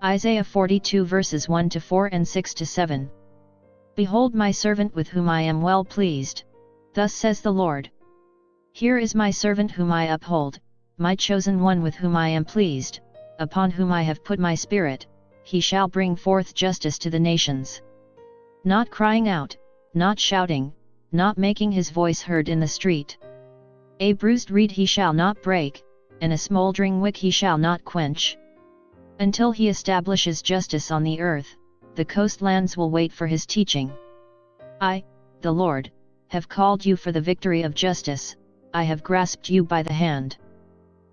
Isaiah 42 verses 1 to 4 and 6 to 7. Behold my servant with whom I am well pleased. Thus says the Lord. Here is my servant whom I uphold, my chosen one with whom I am pleased, upon whom I have put my spirit, he shall bring forth justice to the nations. Not crying out, not shouting, not making his voice heard in the street. A bruised reed he shall not break, and a smoldering wick he shall not quench. Until he establishes justice on the earth, the coastlands will wait for his teaching. I, the Lord, have called you for the victory of justice, I have grasped you by the hand.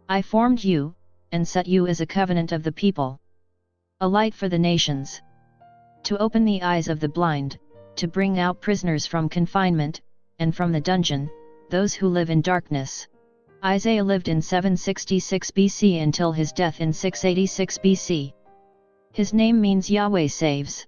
I formed you, and set you as a covenant of the people. A light for the nations. To open the eyes of the blind, to bring out prisoners from confinement, and from the dungeon, those who live in darkness. Isaiah lived in 766 BC until his death in 686 BC. His name means Yahweh saves.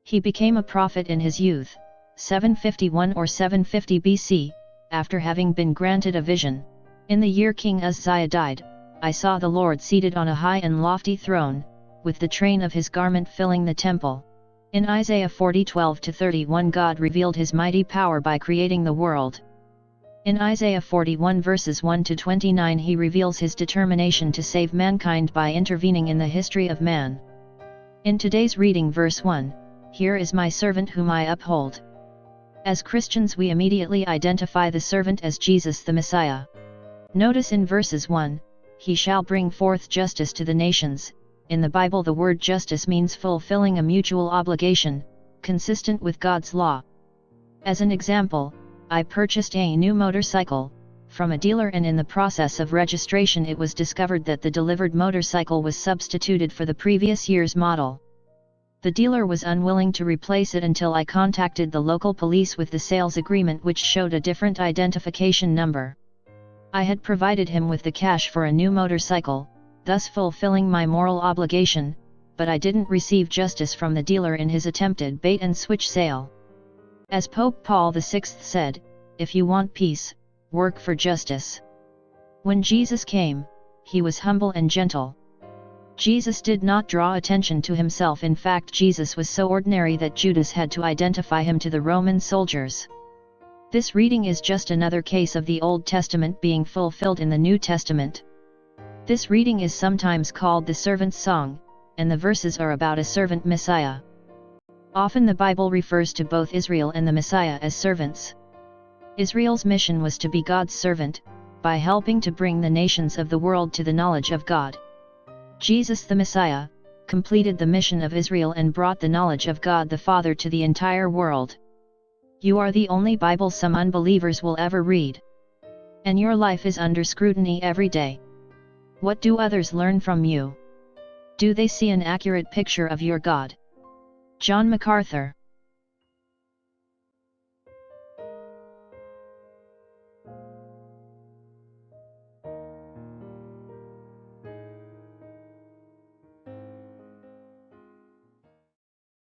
He became a prophet in his youth, 751 or 750 BC, after having been granted a vision. In the year King Uzziah died, I saw the Lord seated on a high and lofty throne, with the train of his garment filling the temple. In Isaiah 40:12-31 God revealed his mighty power by creating the world. In Isaiah 41 verses 1-29 he reveals his determination to save mankind by intervening in the history of man. In today's reading verse 1, here is my servant whom I uphold. As Christians we immediately identify the servant as Jesus the Messiah. Notice in verses 1, he shall bring forth justice to the nations. In the Bible the word justice means fulfilling a mutual obligation, consistent with God's law. As an example, I purchased a new motorcycle from a dealer, and in the process of registration it was discovered that the delivered motorcycle was substituted for the previous year's model. The dealer was unwilling to replace it until I contacted the local police with the sales agreement, which showed a different identification number. I had provided him with the cash for a new motorcycle, thus fulfilling my moral obligation, but I didn't receive justice from the dealer in his attempted bait-and-switch sale. As Pope Paul VI said, if you want peace, work for justice. When Jesus came, he was humble and gentle. Jesus did not draw attention to himself. In fact, Jesus was so ordinary that Judas had to identify him to the Roman soldiers. This reading is just another case of the Old Testament being fulfilled in the New Testament. This reading is sometimes called the Servant's Song, and the verses are about a servant Messiah. Often the Bible refers to both Israel and the Messiah as servants. Israel's mission was to be God's servant, by helping to bring the nations of the world to the knowledge of God. Jesus the Messiah completed the mission of Israel and brought the knowledge of God the Father to the entire world. You are the only Bible some unbelievers will ever read. And your life is under scrutiny every day. What do others learn from you? Do they see an accurate picture of your God? John MacArthur.